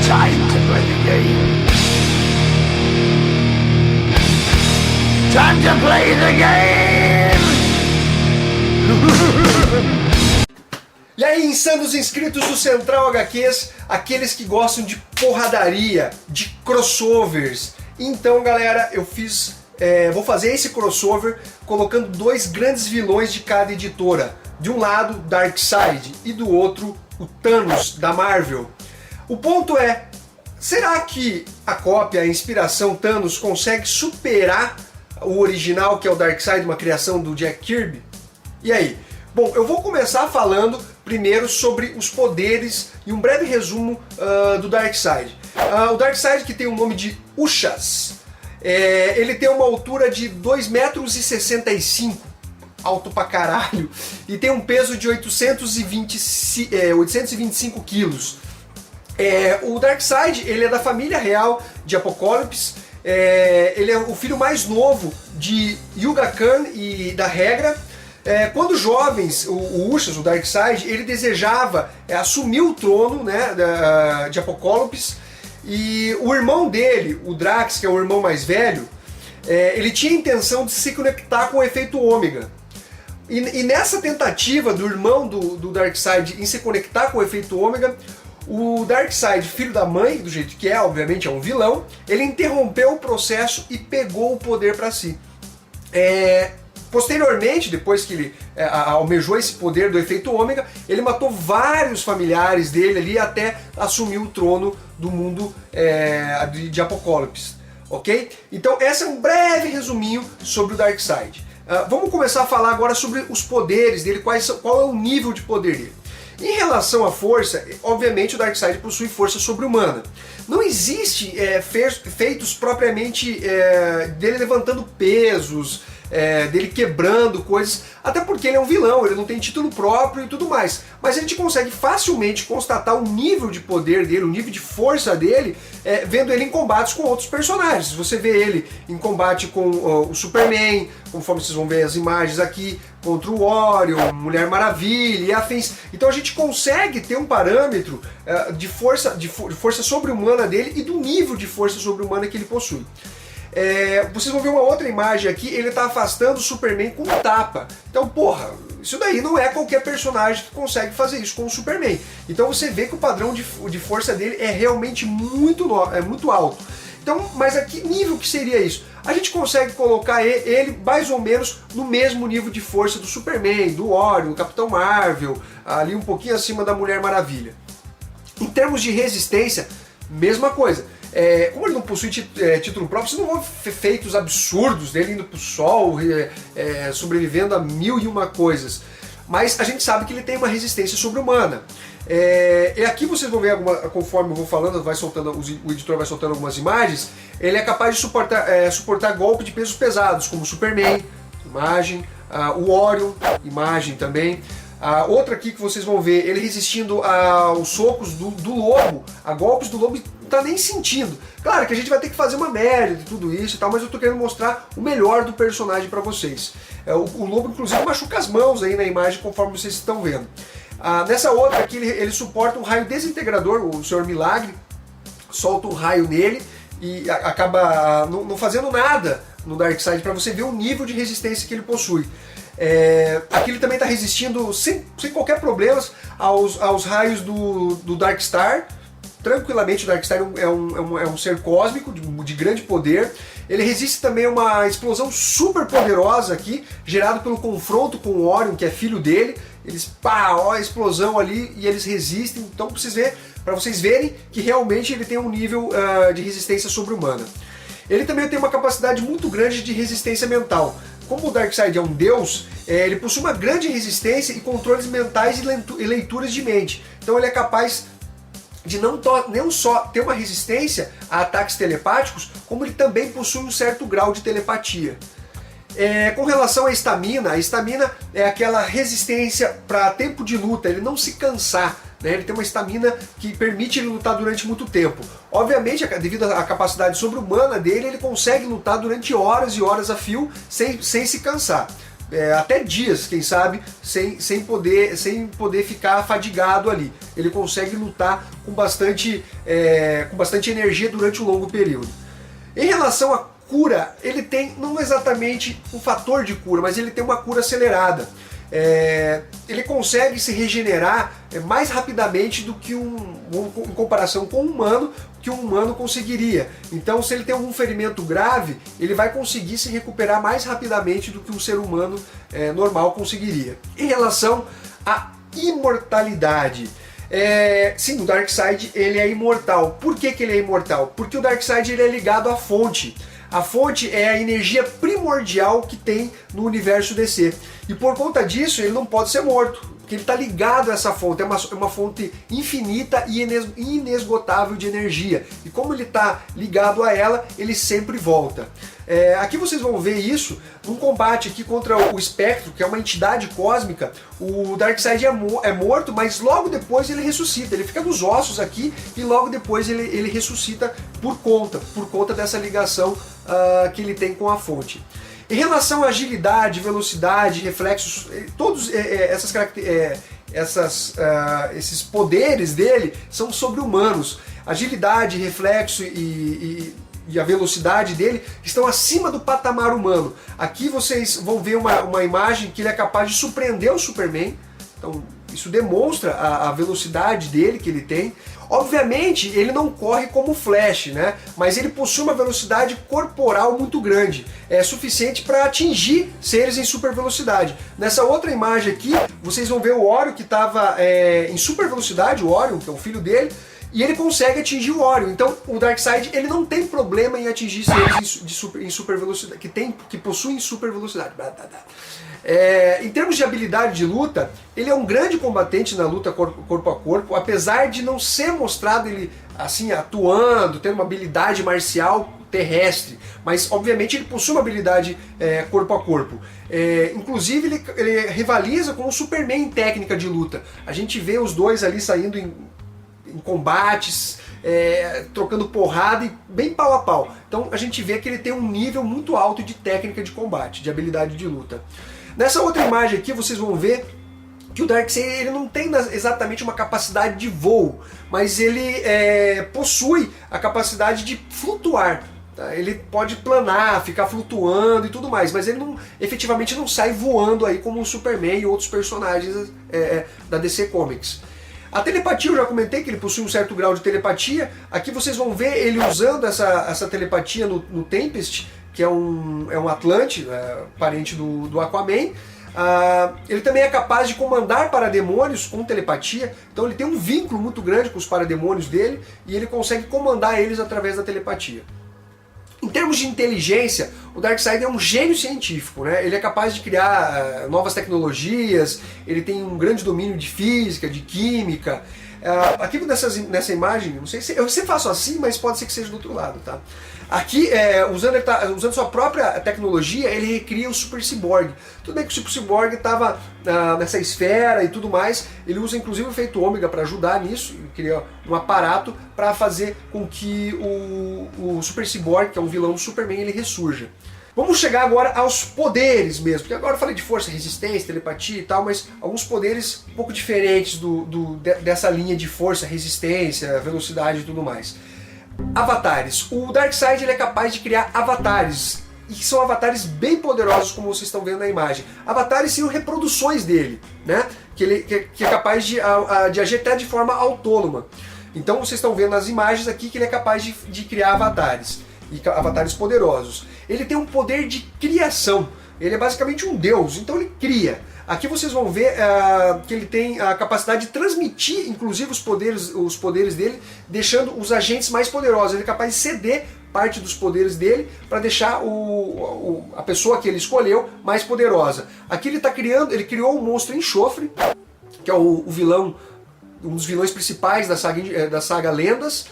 Time to play the game. Time to play the game! E aí, insanos inscritos do Central HQs, aqueles que gostam de porradaria, de crossovers. Então, galera, eu vou fazer esse crossover colocando dois grandes vilões de cada editora. De um lado, Darkseid, e do outro, o Thanos, da Marvel. O ponto é, será que a cópia, a inspiração Thanos consegue superar o original, que é o Darkseid, uma criação do Jack Kirby? E aí? Bom, eu vou começar falando primeiro sobre os poderes e um breve resumo do Darkseid. O Darkseid, que tem o nome de Ushas, ele tem uma altura de 2,65 m, alto pra caralho, e tem um peso de 825 quilos. O Darkseid, ele é da família real de Apokolips, ele é o filho mais novo de Yuga Khan e da Regra. Quando jovens, o Ushas, o Darkseid, ele desejava assumir o trono, né, de Apokolips, e o irmão dele, o Drax, que é o irmão mais velho, ele tinha a intenção de se conectar com o efeito ômega. E nessa tentativa do irmão do Darkseid em se conectar com o efeito ômega, o Darkseid, filho da mãe, do jeito que é, obviamente é um vilão, ele interrompeu o processo e pegou o poder para si. Posteriormente, depois que ele almejou esse poder do efeito ômega, ele matou vários familiares dele ali até assumir o trono do mundo de Apokolips, ok? Então esse é um breve resuminho sobre o Darkseid. Vamos começar a falar agora sobre os poderes dele, qual é o nível de poder dele. Em relação à força, obviamente o Darkseid possui força sobre-humana. Não existe feitos propriamente dele levantando pesos, dele quebrando coisas, até porque ele é um vilão, ele não tem título próprio e tudo mais. Mas a gente consegue facilmente constatar o nível de poder dele, o nível de força dele, vendo ele em combates com outros personagens. Você vê ele em combate com o Superman, conforme vocês vão ver as imagens aqui, contra o Orion, Mulher Maravilha e afins. Então a gente consegue ter um parâmetro de força sobre-humana dele e do nível de força sobre-humana que ele possui. Vocês vão ver uma outra imagem aqui, ele está afastando o Superman com um tapa. Então, porra, isso daí não é qualquer personagem que consegue fazer isso com o Superman. Então você vê que o padrão de força dele é realmente muito alto. Então, mas a que nível que seria isso? A gente consegue colocar ele mais ou menos no mesmo nível de força do Superman, do Orion, do Capitão Marvel, ali um pouquinho acima da Mulher Maravilha. Em termos de resistência, mesma coisa. Como ele não possui título próprio, vocês não vão ver feitos absurdos dele indo pro sol, sobrevivendo a 1001 coisas. Mas a gente sabe que ele tem uma resistência sobre-humana. E aqui vocês vão ver, conforme eu vou falando, o editor vai soltando algumas imagens, ele é capaz de suportar golpes de pesos pesados, como o Superman, imagem, o Orion, imagem também. Outra aqui que vocês vão ver, ele resistindo aos socos do lobo, a golpes do lobo, não tá nem sentindo. Claro que a gente vai ter que fazer uma média de tudo isso e tal, mas eu tô querendo mostrar o melhor do personagem para vocês. O lobo inclusive machuca as mãos aí na imagem, conforme vocês estão vendo. Nessa outra aqui ele suporta um raio desintegrador, o Senhor Milagre solta um raio nele e acaba não fazendo nada no Darkseid, para você ver o nível de resistência que ele possui. Aqui ele também está resistindo sem qualquer problema aos raios do Darkstar. Tranquilamente, o Darkstar é um ser cósmico de grande poder. Ele resiste também a uma explosão super poderosa aqui, gerada pelo confronto com o Orion, que é filho dele. Ó, a explosão ali, e eles resistem. Então para vocês verem que realmente ele tem um nível de resistência sobre-humana. Ele também tem uma capacidade muito grande de resistência mental. Como o Darkseid é um deus, ele possui uma grande resistência e controles mentais e leituras de mente. Então ele é capaz de não só ter uma resistência a ataques telepáticos, como ele também possui um certo grau de telepatia. Com relação à estamina, a estamina é aquela resistência para tempo de luta, ele não se cansar. Ele tem uma estamina que permite ele lutar durante muito tempo. Obviamente, devido à capacidade sobre-humana dele, ele consegue lutar durante horas e horas a fio sem se cansar. até dias, quem sabe, sem poder ficar fadigado ali. Ele consegue lutar com bastante energia durante um longo período. Em relação à cura, ele tem não exatamente um fator de cura, mas ele tem uma cura acelerada. Ele consegue se regenerar mais rapidamente do que em comparação com um humano, que um humano conseguiria. Então, se ele tem algum ferimento grave, ele vai conseguir se recuperar mais rapidamente do que um ser humano normal conseguiria. Em relação à imortalidade, sim, o Darkseid ele é imortal. Por que ele é imortal? Porque o Darkseid ele é ligado à fonte. A fonte é a energia primordial que tem no universo DC. E por conta disso, ele não pode ser morto, porque ele está ligado a essa fonte. É uma fonte infinita e inesgotável de energia. E como ele está ligado a ela, ele sempre volta. Aqui vocês vão ver isso num combate aqui contra o Espectro, que é uma entidade cósmica. O Darkseid é morto, mas logo depois ele ressuscita. Ele fica nos ossos aqui e logo depois ele ressuscita por conta dessa ligação que ele tem com a fonte. Em relação à agilidade, velocidade, reflexos, todos esses poderes dele são sobre-humanos. Agilidade, reflexo e a velocidade dele estão acima do patamar humano. Aqui vocês vão ver uma imagem que ele é capaz de surpreender o Superman. Então isso demonstra a velocidade dele que ele tem. Obviamente ele não corre como o Flash, né? Mas ele possui uma velocidade corporal muito grande. É suficiente para atingir seres em super velocidade. Nessa outra imagem aqui, vocês vão ver o Orion que estava em super velocidade, o Orion, que é o filho dele, e ele consegue atingir o Orion. Então o Darkseid ele não tem problema em atingir seres em super velocidade, que possuem super velocidade. Em termos de habilidade de luta, ele é um grande combatente na luta corpo a corpo, apesar de não ser mostrado ele assim atuando, tendo uma habilidade marcial terrestre, mas obviamente ele possui uma habilidade corpo a corpo. Inclusive ele rivaliza com o Superman em técnica de luta. A gente vê os dois ali saindo em combates, trocando porrada e bem pau a pau. Então a gente vê que ele tem um nível muito alto de técnica de combate, de habilidade de luta. Nessa outra imagem aqui vocês vão ver que o Darkseid ele não tem exatamente uma capacidade de voo, mas ele possui a capacidade de flutuar. Tá? Ele pode planar, ficar flutuando e tudo mais, mas ele efetivamente não sai voando aí como o Superman e outros personagens da DC Comics. A telepatia eu já comentei que ele possui um certo grau de telepatia. Aqui vocês vão ver ele usando essa telepatia no Tempest, que é um Atlante, parente do Aquaman. Ele também é capaz de comandar parademônios com telepatia, então ele tem um vínculo muito grande com os parademônios dele e ele consegue comandar eles através da telepatia. Em termos de inteligência, o Darkseid é um gênio científico, né? Ele é capaz de criar novas tecnologias, ele tem um grande domínio de física, de química. Aqui nessa imagem, não sei se eu sempre faço assim, mas pode ser que seja do outro lado, tá? Aqui, usando sua própria tecnologia, ele recria o Super Cyborg. Tudo bem que o Super Cyborg estava nessa esfera e tudo mais, ele usa inclusive o efeito ômega para ajudar nisso, ele cria um aparato para fazer com que o Super Cyborg, que é um vilão do Superman, ele ressurja. Vamos chegar agora aos poderes mesmo, porque agora eu falei de força, resistência, telepatia e tal, mas alguns poderes um pouco diferentes dessa linha de força, resistência, velocidade e tudo mais. Avatares. O Darkseid ele é capaz de criar avatares, e são avatares bem poderosos, como vocês estão vendo na imagem. Avatares são reproduções dele, né? que é capaz de agir até de forma autônoma. Então vocês estão vendo nas imagens aqui que ele é capaz de criar avatares, e avatares poderosos. Ele tem um poder de criação, ele é basicamente um deus, então ele cria. Aqui vocês vão ver que ele tem a capacidade de transmitir, inclusive, os poderes dele, deixando os agentes mais poderosos. Ele é capaz de ceder parte dos poderes dele para deixar a pessoa que ele escolheu mais poderosa. Aqui ele criou um monstro enxofre, que é o vilão, um dos vilões principais da saga Lendas.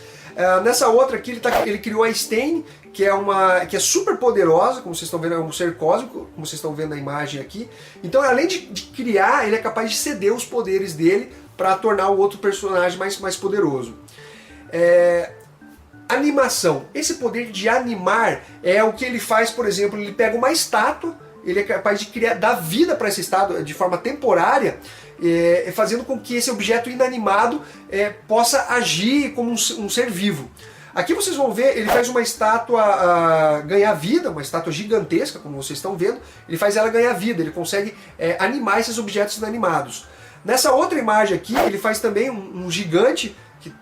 Nessa outra aqui ele criou a Stain, que é super poderosa, como vocês estão vendo, é um ser cósmico, como vocês estão vendo na imagem aqui. Então, além de criar, ele é capaz de ceder os poderes dele para tornar o outro personagem mais poderoso. Animação. Esse poder de animar é o que ele faz, por exemplo, ele pega uma estátua, ele é capaz de dar vida para esse estado de forma temporária, fazendo com que esse objeto inanimado possa agir como um ser vivo. Aqui vocês vão ver, ele faz uma estátua ganhar vida, uma estátua gigantesca, como vocês estão vendo, ele faz ela ganhar vida, ele consegue animar esses objetos inanimados. Nessa outra imagem aqui, ele faz também um gigante,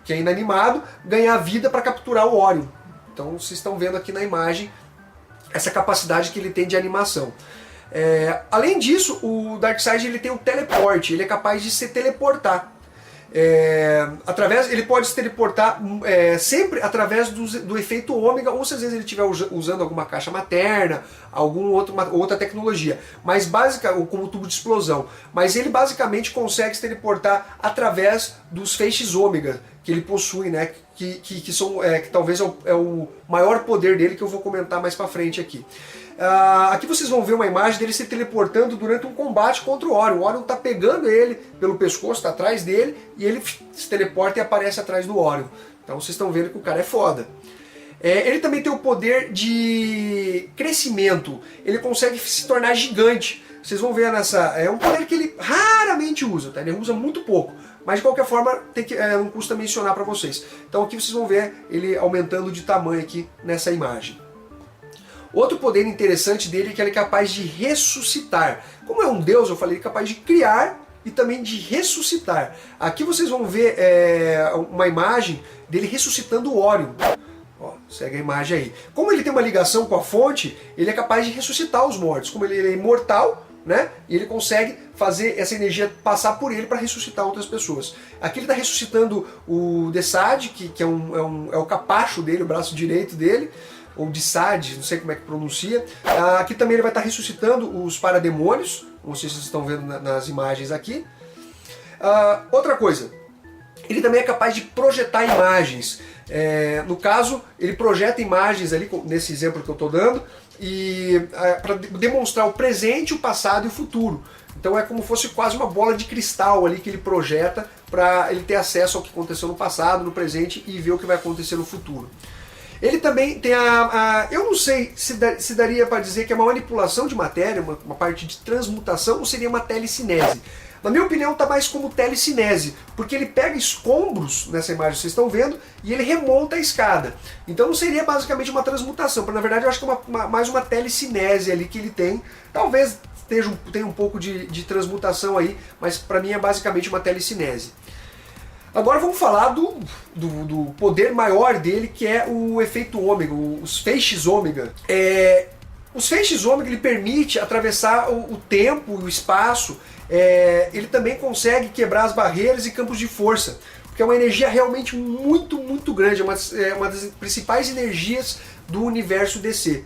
que é inanimado, ganhar vida para capturar o Orion. Então vocês estão vendo aqui na imagem essa capacidade que ele tem de animação. Além disso, o Darkseid ele tem um teleporte, ele é capaz de se teleportar. Ele pode se teleportar sempre através do efeito ômega, ou se às vezes ele estiver usando alguma caixa materna, outra tecnologia, mas como tubo de explosão. Mas ele basicamente consegue se teleportar através dos feixes ômega que ele possui, né? Que talvez é o maior poder dele, que eu vou comentar mais pra frente aqui. Aqui vocês vão ver uma imagem dele se teleportando durante um combate contra o Orion. O Orion está pegando ele pelo pescoço, está atrás dele, e ele se teleporta e aparece atrás do Orion. Então vocês estão vendo que o cara é foda. Ele também tem o poder de crescimento. Ele consegue se tornar gigante. Vocês vão ver é um poder que ele raramente usa, tá? Ele usa muito pouco. Mas de qualquer forma, não custa mencionar para vocês. Então aqui vocês vão ver ele aumentando de tamanho aqui nessa imagem. Outro poder interessante dele é que ele é capaz de ressuscitar. Como é um deus, eu falei, ele é capaz de criar e também de ressuscitar. Aqui vocês vão ver uma imagem dele ressuscitando o Orion. Ó, segue a imagem aí. Como ele tem uma ligação com a fonte, ele é capaz de ressuscitar os mortos. Como ele é imortal, né? E ele consegue fazer essa energia passar por ele para ressuscitar outras pessoas. Aqui ele está ressuscitando o Desad, que é o capacho dele, o braço direito dele, ou de Sade, não sei como é que pronuncia. Aqui também ele vai estar ressuscitando os parademônios, como vocês estão vendo nas imagens aqui. Outra coisa, ele também é capaz de projetar imagens. No caso, ele projeta imagens ali, nesse exemplo que eu estou dando, para demonstrar o presente, o passado e o futuro. Então é como se fosse quase uma bola de cristal ali que ele projeta para ele ter acesso ao que aconteceu no passado, no presente e ver o que vai acontecer no futuro. Ele também tem eu não sei se daria para dizer que é uma manipulação de matéria, uma parte de transmutação, ou seria uma telecinese. Na minha opinião está mais como telecinese, porque ele pega escombros, nessa imagem que vocês estão vendo, e ele remonta a escada. Então não seria basicamente uma transmutação, porque na verdade eu acho que é mais uma telecinese ali que ele tem. Talvez tenha um pouco de transmutação aí, mas para mim é basicamente uma telecinese. Agora vamos falar do poder maior dele, que é o efeito ômega, os feixes ômega. Os feixes ômega ele permite atravessar o tempo e o espaço. Ele também consegue quebrar as barreiras e campos de força, porque é uma energia realmente muito, muito grande, é uma das principais energias do universo DC.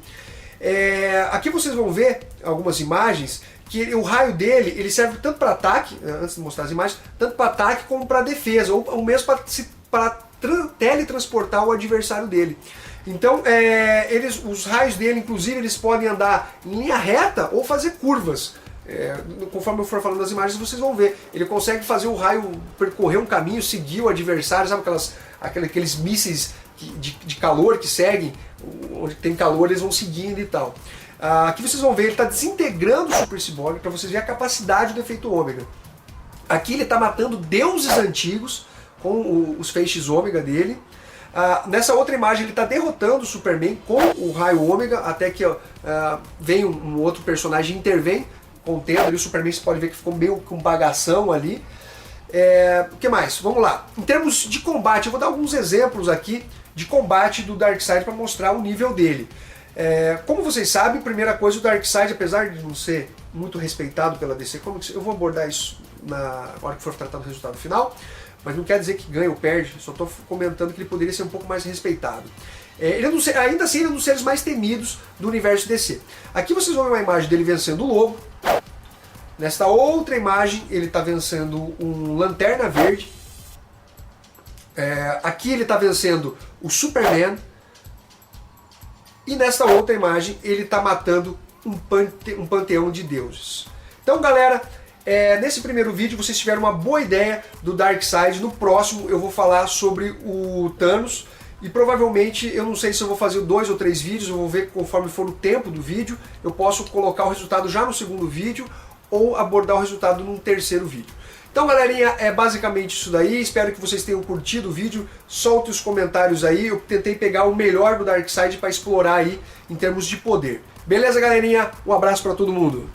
Aqui vocês vão ver algumas imagens que o raio dele ele serve tanto para ataque, antes de mostrar as imagens, tanto para ataque como para defesa, ou mesmo para teletransportar o adversário dele. Então os raios dele, inclusive, eles podem andar em linha reta ou fazer curvas. Conforme eu for falando das imagens, vocês vão ver. Ele consegue fazer o raio percorrer um caminho, seguir o adversário, sabe aqueles mísseis de calor que seguem, onde tem calor eles vão seguindo e tal. Aqui vocês vão ver, ele está desintegrando o Super Cyborg para vocês verem a capacidade do efeito ômega. Aqui ele está matando deuses antigos com os feixes ômega dele. Nessa outra imagem ele está derrotando o Superman com o raio ômega, até que vem um outro personagem e intervém, contendo ali o Superman. Você pode ver que ficou meio com bagação ali. O que mais? Vamos lá. Em termos de combate, eu vou dar alguns exemplos aqui de combate do Darkseid para mostrar o nível dele. Como vocês sabem, primeira coisa, o Darkseid, apesar de não ser muito respeitado pela DC Comics, eu vou abordar isso na hora que for tratar do resultado final, mas não quer dizer que ganha ou perde, só estou comentando que ele poderia ser um pouco mais respeitado. Ainda assim, ele é um dos seres mais temidos do universo DC. Aqui vocês vão ver uma imagem dele vencendo o Lobo. Nesta outra imagem, ele está vencendo um Lanterna Verde. Aqui ele está vencendo o Superman. E nesta outra imagem, ele está matando um panteão de deuses. Então, galera, nesse primeiro vídeo vocês tiveram uma boa ideia do Darkseid. No próximo eu vou falar sobre o Thanos E provavelmente, eu não sei se eu vou fazer 2 ou 3 vídeos, eu vou ver conforme for o tempo do vídeo, eu posso colocar o resultado já no segundo vídeo ou abordar o resultado num terceiro vídeo. Então, galerinha, é basicamente isso daí. Espero que vocês tenham curtido o vídeo. Solte os comentários aí. Eu tentei pegar o melhor do Darkseid para explorar aí em termos de poder. Beleza, galerinha? Um abraço para todo mundo.